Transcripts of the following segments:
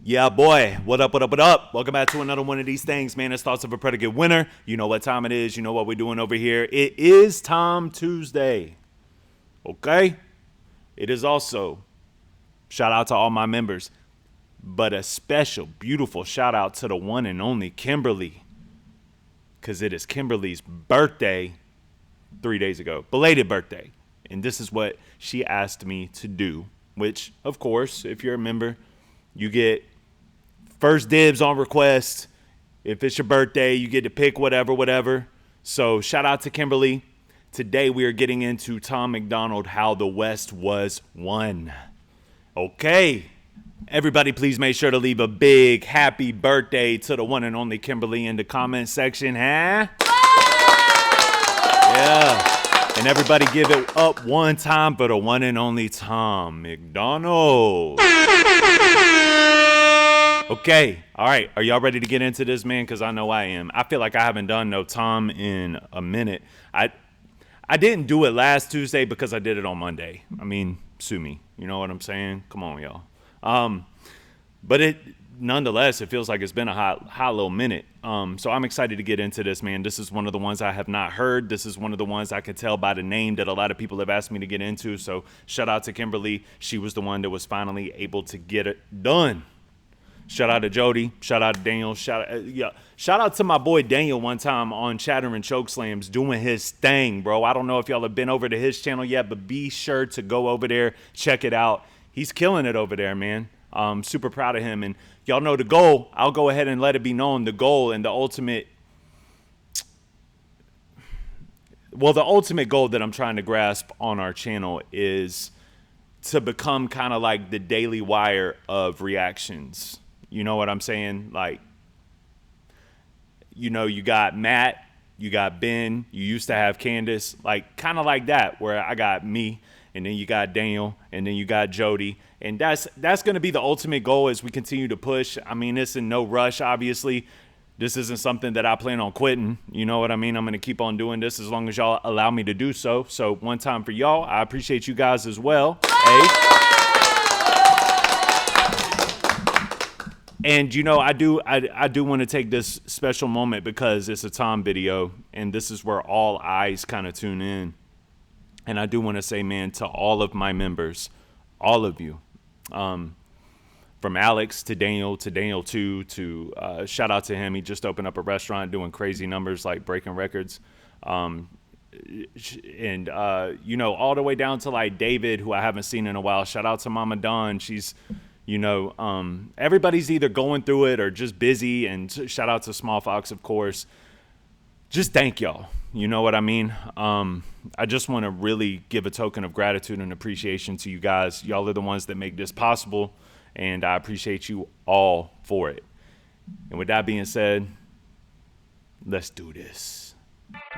Yeah, boy. What up, what up, what up? Welcome back to another one of these things, man. It's Thoughts of a Predicate Winner. You know what time it is. You know what we're doing over here. It is Tom Tuesday. Okay? It is also, shout out to all my members, but a special, beautiful shout out to the one and only Kimberly, because it is Kimberly's birthday 3 days ago. Belated birthday. And this is what she asked me to do, which, of course, if you're a member, you get first dibs on request. If it's your birthday, you get to pick whatever. So shout out to Kimberly. Today we are getting into Tom MacDonald, How the West Was Won. Okay. Everybody please make sure to leave a big happy birthday to the one and only Kimberly in the comment section, huh? Yeah. And everybody give it up one time for the one and only Tom MacDonald. Okay, all right. Are y'all ready to get into this, man? Because I know I am. I feel like I haven't done no Tom in a minute. I didn't do it last Tuesday because I did it on Monday. I mean, sue me. You know what I'm saying? Come on, y'all. But nonetheless, it feels like it's been a hot little minute. So I'm excited to get into this, man. This is one of the ones I have not heard. This is one of the ones I could tell by the name that a lot of people have asked me to get into. So shout out to Kimberly. She was the one that was finally able to get it done. Shout out to Jody. Shout out to Daniel. Shout out to my boy Daniel one time on Chatter and Chokeslams doing his thing, bro. I don't know if y'all have been over to his channel yet, but be sure to go over there, check it out. He's killing it over there, man. Super proud of him. And y'all know the goal. I'll go ahead and let it be known. The goal and the ultimate goal that I'm trying to grasp on our channel is to become kind of like the Daily Wire of reactions. You know what I'm saying? Like, you know, you got Matt, you got Ben, you used to have Candace, like kind of like that, where I got me, and then you got Daniel, and then you got Jody. And that's going to be the ultimate goal as we continue to push. I mean, it's in no rush, obviously. This isn't something that I plan on quitting. You know what I mean? I'm going to keep on doing this as long as y'all allow me to do so. So one time for y'all, I appreciate you guys as well. Hey. And, you know, I do want to take this special moment because it's a Tom video, and this is where all eyes kind of tune in. And I do want to say, man, to all of my members, all of you, from Alex to Daniel 2 to shout out to him. He just opened up a restaurant doing crazy numbers, like breaking records. And, you know, all the way down to like David, who I haven't seen in a while. Shout out to Mama Dawn. She's... You know, everybody's either going through it or just busy. And shout out to Small Fox, of course. Just thank y'all. You know what I mean? I just want to really give a token of gratitude and appreciation to you guys. Y'all are the ones that make this possible. And I appreciate you all for it. And with that being said, let's do this.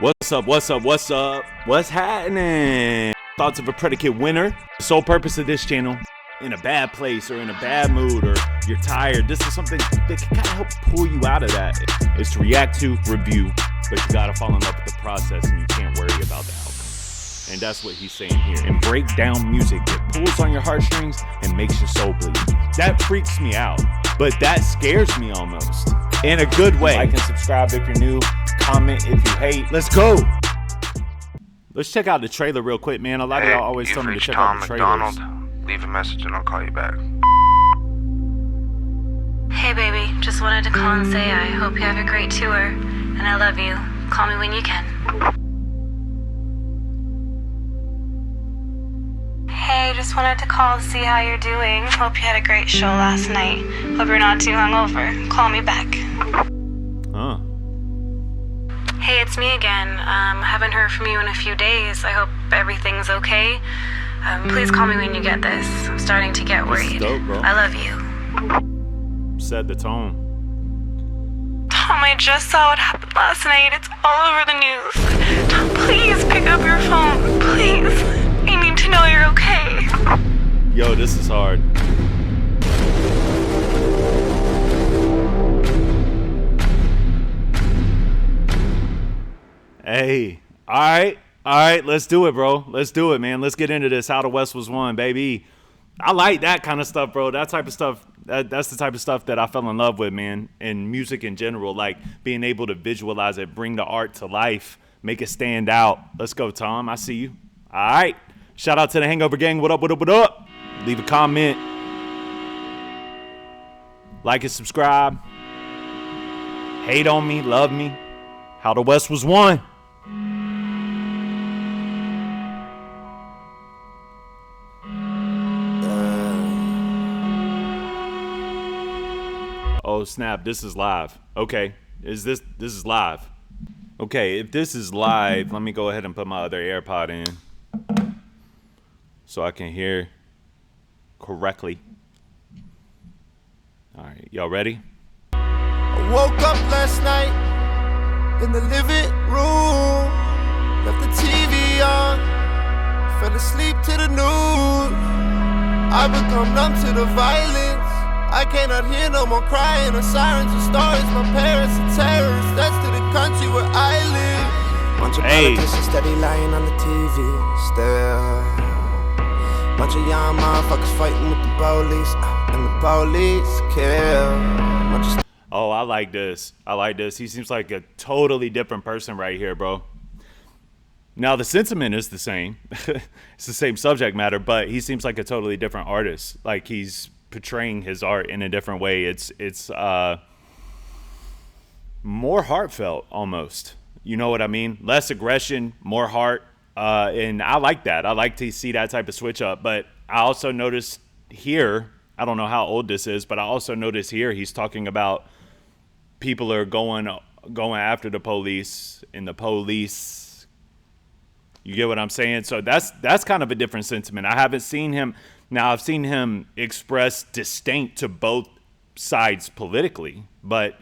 What's up? What's happening? Thoughts of a Predicate Winner. The sole purpose of this channel, in a bad place or in a bad mood or you're tired, this is something that can kind of help pull you out of that. It's to react to, review, but you gotta fall in love with the process and you can't worry about the outcome. And that's what he's saying here. And break down music that pulls on your heartstrings and makes your soul bleed. That freaks me out, but that scares me almost. In a good way. Like and subscribe if you're new, comment if you hate. Let's go. Let's check out the trailer real quick, man. A lot of y'all always tell me to check out the trailers. Leave a message and I'll call you back. Hey baby, just wanted to call and say I hope you have a great tour, and I love you. Call me when you can. Hey, just wanted to call to see how you're doing. Hope you had a great show last night. Hope you're not too hungover. Call me back. Huh. Hey, it's me again. Haven't heard from you in a few days. I hope everything's okay. Please call me when you get this. I'm starting to get worried. Dope, bro. I love you. Set the tone. Tom, I just saw what happened last night. It's all over the news. Tom, please pick up your phone. Please. I need to know you're okay. Yo, this is hard. Hey, all right, let's do it, bro. Let's do it, man. Let's get into this. How the West Was Won, baby. I like that kind of stuff, bro. That type of stuff, That's the type of stuff that I fell in love with, man, and music in general, like being able to visualize it, bring the art to life, make it stand out. Let's go, Tom. I see you. All right. Shout out to the Hangover Gang. What up, what up, what up? Leave a comment. Like and subscribe. Hate on me, love me. How the West was won. Oh snap, this is live. Okay, this is live. Okay, if this is live, let me go ahead and put my other AirPod in so I can hear correctly. All right, y'all ready? I woke up last night in the living room, left the TV on, fell asleep to the news. I become numb to the violence. I cannot hear no more crying or sirens or stories. My parents are terrorists. That's to the country where I live. Bunch of politicians steady lying on the TV still. Bunch of young motherfuckers fighting with the police, and the police kill. Oh, I like this. I like this. He seems like a totally different person right here, bro. Now, the sentiment is the same. It's the same subject matter, but he seems like a totally different artist. Like he's portraying his art in a different way. It's more heartfelt almost. You know what I mean? Less aggression, more heart. And I like that. I like to see that type of switch up. But I also noticed here, I don't know how old this is, but I also noticed here he's talking about people are going after the police, and the police. You get what I'm saying? So that's kind of a different sentiment. I haven't seen him. Now, I've seen him express disdain to both sides politically, but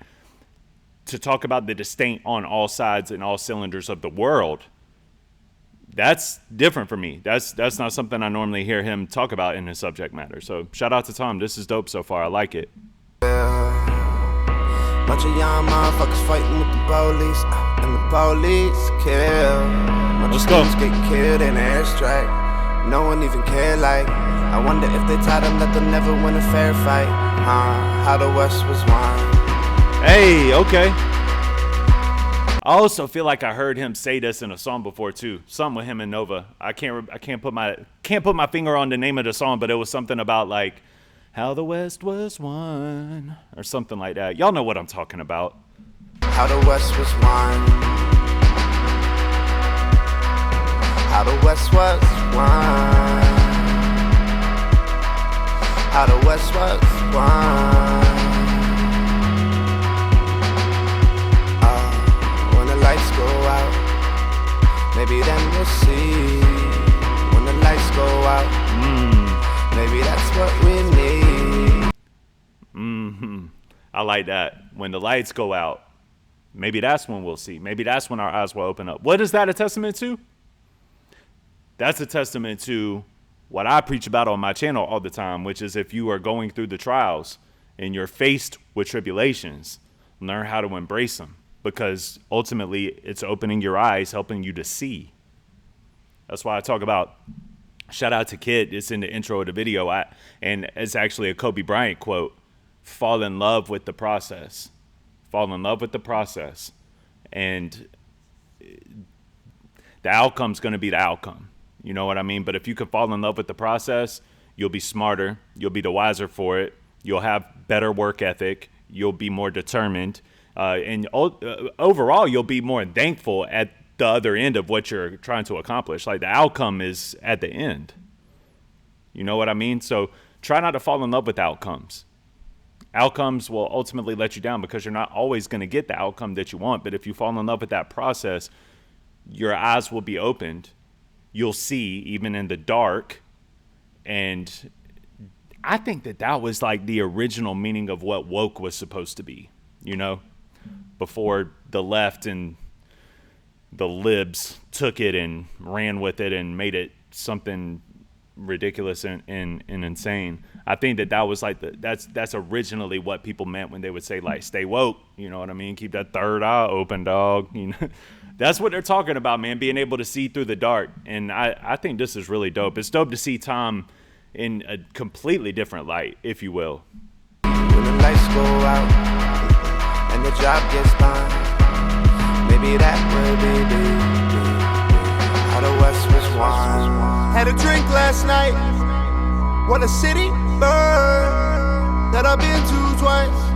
to talk about the disdain on all sides and all cylinders of the world, that's different for me. That's not something I normally hear him talk about in his subject matter. So shout out to Tom. This is dope so far. I like it. Bunch of young motherfuckers fighting with the police, and the police kill. Let's go. Get killed in an airstrike. No one even care. Like, I wonder if they taught them that they'll never win a fair fight. How the West was won. Hey, okay. I also feel like I heard him say this in a song before too. Something with him and Nova. I can't put my finger on the name of the song, but it was something about like how the West was won or something like that. Y'all know what I'm talking about. How the West was won. How the West was won. How the West was won. When the lights go out, maybe then we'll see. When the lights go out, maybe that's what we need. I like that. When the lights go out, maybe that's when we'll see. Maybe that's when our eyes will open up. What is that a testament to? That's a testament to what I preach about on my channel all the time, which is if you are going through the trials and you're faced with tribulations, learn how to embrace them, because ultimately it's opening your eyes, helping you to see. That's why I talk about, shout out to Kid, it's in the intro of the video, and it's actually a Kobe Bryant quote, fall in love with the process. Fall in love with the process. And the outcome's going to be the outcome. You know what I mean? But if you can fall in love with the process, you'll be smarter. You'll be the wiser for it. You'll have better work ethic. You'll be more determined. And overall, you'll be more thankful at the other end of what you're trying to accomplish. Like the outcome is at the end. You know what I mean? So try not to fall in love with outcomes. Outcomes will ultimately let you down because you're not always going to get the outcome that you want. But if you fall in love with that process, your eyes will be opened. You'll see even in the dark. And I think that was like the original meaning of what woke was supposed to be, you know, before the left and the libs took it and ran with it and made it something ridiculous and insane. I think that was like that's originally what people meant when they would say like stay woke, you know what I mean? Keep that third eye open, dog. You know, that's what they're talking about, man, being able to see through the dark. And I think this is really dope. It's dope to see Tom in a completely different light, if you will. go out and the job gets done, maybe that will be how the West was won. Had a drink last night, what a city burn that I've been to twice,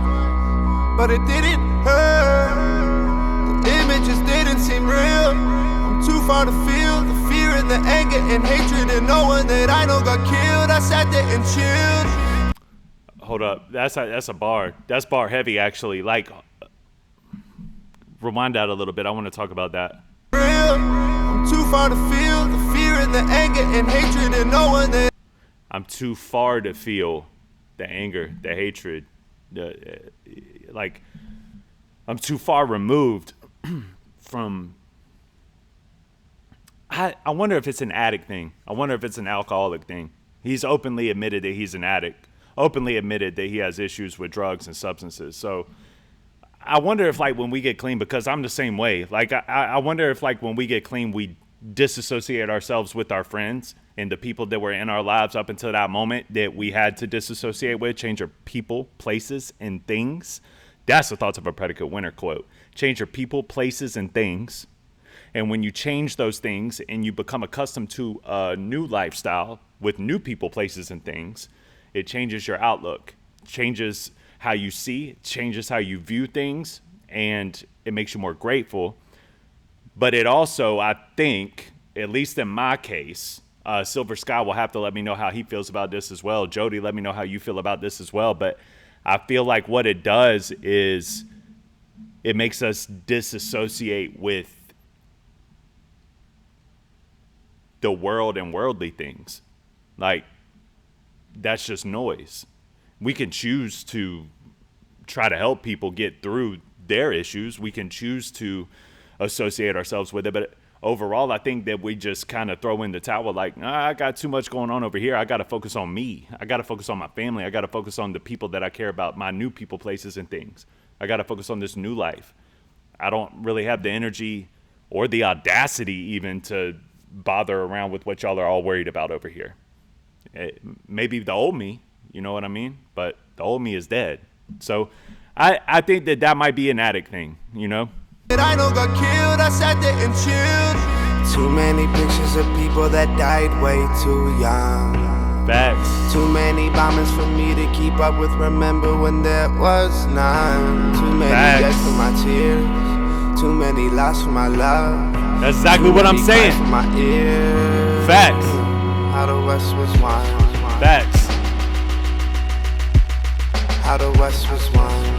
but it didn't hurt. The images didn't seem real. I'm too far to feel the fear and the anger and hatred, and no one that I know got killed. I sat there and chilled. Hold up, that's a bar. That's bar heavy, actually. Like, rewind that a little bit. I want to talk about that. Real. I'm too far to feel the fear and the anger and hatred, and no one that. I'm too far to feel the anger, the hatred, like I'm too far removed from. I wonder if it's an addict thing. I wonder if it's an alcoholic thing. He's openly admitted that he's an addict, openly admitted that he has issues with drugs and substances. So I wonder if, like, when we get clean, because I'm the same way. Like, I wonder if, like, when we get clean, we disassociate ourselves with our friends and the people that were in our lives up until that moment that we had to disassociate with, change our people, places, and things. That's the Thoughts of a Predicate winner quote. Change your people, places, and things. And when you change those things and you become accustomed to a new lifestyle with new people, places, and things, it changes your outlook, changes how you see, changes how you view things, and it makes you more grateful. But it also, I think, at least in my case, Silver Sky will have to let me know how he feels about this as well. Jody, let me know how you feel about this as well. But I feel like what it does is it makes us disassociate with the world and worldly things. Like, that's just noise. We can choose to try to help people get through their issues. We can choose to associate ourselves with it. But overall, I think that we just kind of throw in the towel like, I got too much going on over here. I got to focus on me. I got to focus on my family. I got to focus on the people that I care about, my new people, places, and things. I got to focus on this new life. I don't really have the energy or the audacity even to bother around with what y'all are all worried about over here. Maybe the old me, you know what I mean? But the old me is dead. So I think that might be an addict thing, you know? I know got killed, I sat there and chilled. Too many pictures of people that died way too young. Facts. Too many bombings for me to keep up with. Remember when there was none. Too many deaths for my tears. Too many lost for my love. That's exactly what I'm saying. For my ears. Facts. How the West was won. Facts. How the West was won.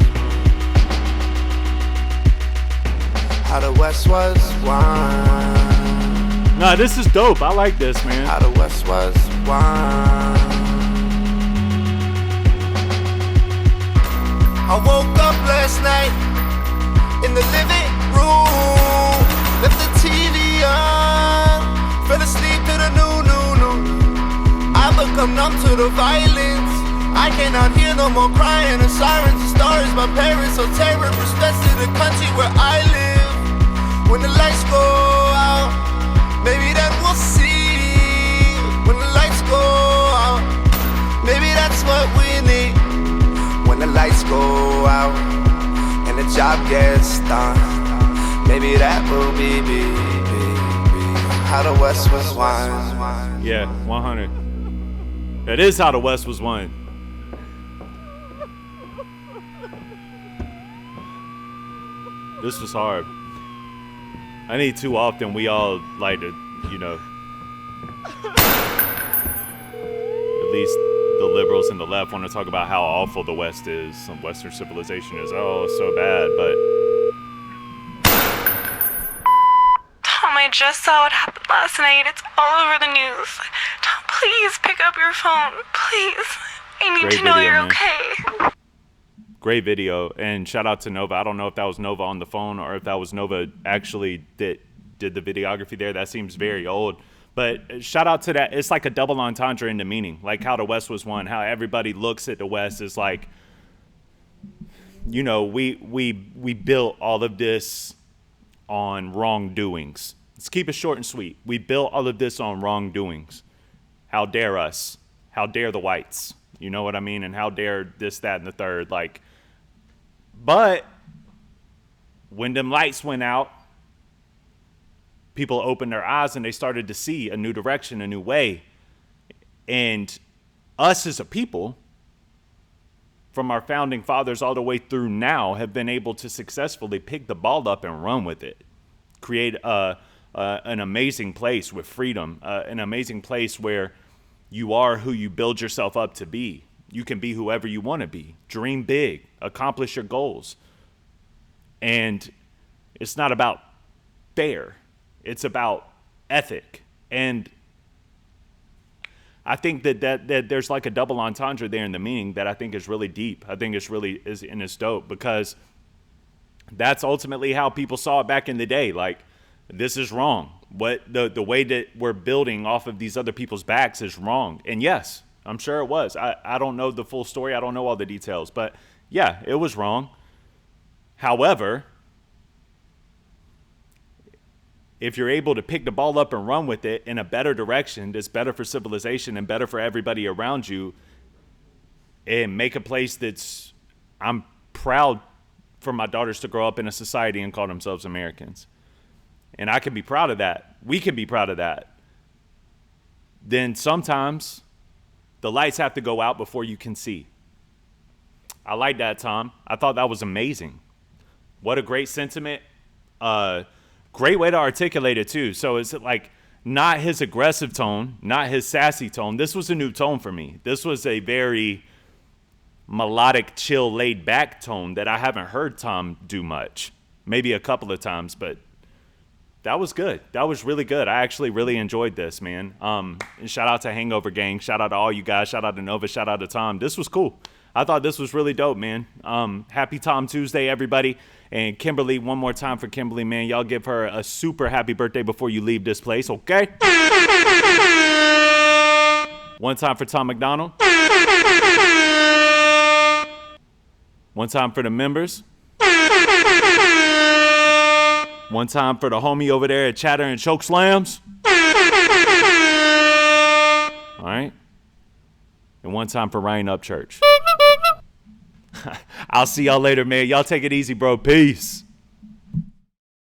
How the West was won. Nah, this is dope. I like this, man. How the West was won. I woke up last night in the living room, left the TV on, fell asleep to the new. I become numb to the violence. I cannot hear no more crying and sirens and stories. My parents so terror respects to the country where I live. When the lights go out, maybe then we'll see. When the lights go out, maybe that's what we need. When the lights go out and the job gets done, maybe that will be how the West was won. Yeah, 100. That is how the West was won. This was hard. I think too often we all like to, you know, at least the liberals and the left want to talk about how awful the West is. Some Western civilization is, oh, it's so bad, but Tom, I just saw what happened last night. It's all over the news. Tom, please pick up your phone. Please. I need Great to know video, you're man. okay. great video. And shout out to Nova. I don't know if that was Nova on the phone or if that was Nova actually that did the videography there. That seems very old. But shout out to that. It's like a double entendre in the meaning, like how the West was won, how everybody looks at the West is like, you know, we built all of this on wrongdoings. Let's keep it short and sweet. We built all of this on wrongdoings. How dare us? How dare the whites? You know what I mean? And how dare this, that, and the third? Like, But when them lights went out, people opened their eyes and they started to see a new direction, a new way. And us as a people, from our founding fathers all the way through now, have been able to successfully pick the ball up and run with it. Create an amazing place with freedom, an amazing place where you are who you build yourself up to be. You can be whoever you want to be. Dream big, accomplish your goals. And it's not about fair. It's about ethic. And I think that there's like a double entendre there in the meaning that I think is really deep. I think it's dope, because that's ultimately how people saw it back in the day. Like, this is wrong. What the way that we're building off of these other people's backs is wrong. And yes, I'm sure it was. I don't know the full story. I don't know all the details, but yeah, it was wrong. However, if you're able to pick the ball up and run with it in a better direction that's better for civilization and better for everybody around you, and make a place that's, I'm proud for my daughters to grow up in a society and call themselves Americans. And I can be proud of that. We can be proud of that. Then sometimes the lights have to go out before you can see. I like that, Tom. I thought that was amazing. What a great sentiment. Great way to articulate it too. So it's like not his aggressive tone, not his sassy tone. This was a new tone for me. This was a very melodic, chill, laid back tone that I haven't heard Tom do much. Maybe a couple of times, but that was good. That was really good. I actually really enjoyed this, man. And shout out to Hangover Gang. Shout out to all you guys. Shout out to Nova. Shout out to Tom. This was cool. I thought this was really dope, man. Happy Tom Tuesday, everybody. And Kimberly, one more time for Kimberly, man. Y'all give her a super happy birthday before you leave this place, okay? One time for Tom MacDonald. One time for the members. One time for the homie over there at Chatter and Choke Slams. All right. And one time for Ryan Upchurch. I'll see y'all later, man. Y'all take it easy, bro. Peace.